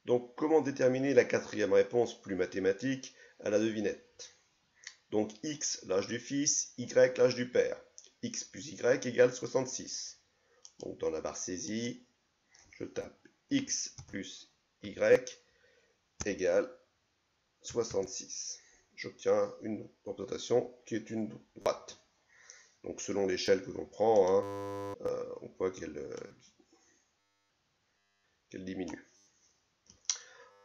Donc, comment déterminer la quatrième réponse plus mathématique à la devinette? Donc, x, l'âge du fils, y, l'âge du père. X plus y égale 66. Donc, dans la barre saisie, je tape x plus y égale 66. J'obtiens une représentation qui est une droite. Donc, selon l'échelle que l'on prend, on voit qu'elle diminue.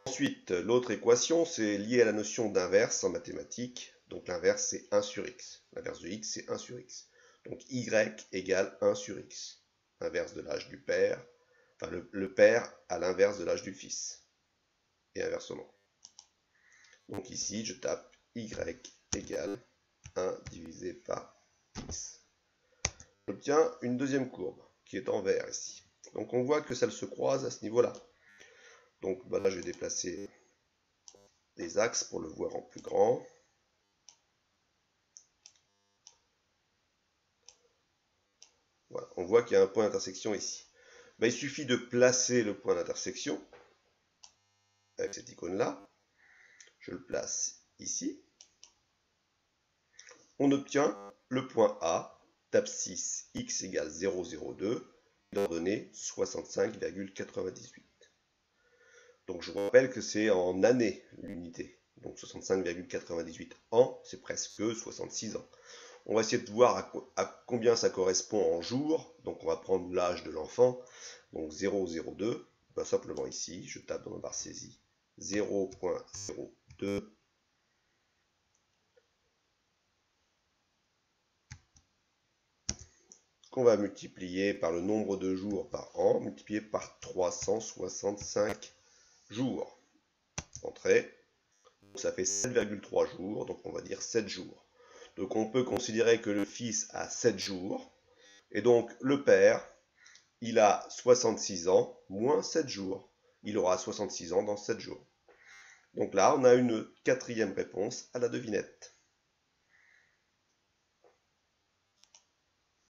Ensuite, l'autre équation, c'est lié à la notion d'inverse en mathématiques. Donc l'inverse, c'est 1 sur x. L'inverse de x, c'est 1 sur x. Donc y égale 1 sur x. Inverse de l'âge du père. Enfin, le père à l'inverse de l'âge du fils. Et inversement. Donc ici, je tape y égale 1 divisé par x. J'obtiens une deuxième courbe, qui est en vert ici. Donc on voit que ça se croise à ce niveau-là. Donc là, je vais déplacer les axes pour le voir en plus grand. Voilà, on voit qu'il y a un point d'intersection ici. Il suffit de placer le point d'intersection avec cette icône-là. Je le place ici. On obtient le point A, d'abscisse x égale 0,02, d'ordonnée 65,98. Donc je vous rappelle que c'est en années l'unité. Donc 65,98 ans, c'est presque 66 ans. On va essayer de voir à combien ça correspond en jours. Donc on va prendre l'âge de l'enfant. Donc 0,02. Simplement ici, je tape dans ma barre saisie 0,02. Qu'on va multiplier par le nombre de jours par an, multiplié par 365 jours. Entrée. Ça fait 7,3 jours, donc on va dire 7 jours. Donc on peut considérer que le fils a 7 jours, et donc le père, il a 66 ans, moins 7 jours. Il aura 66 ans dans 7 jours. Donc là, on a une quatrième réponse à la devinette.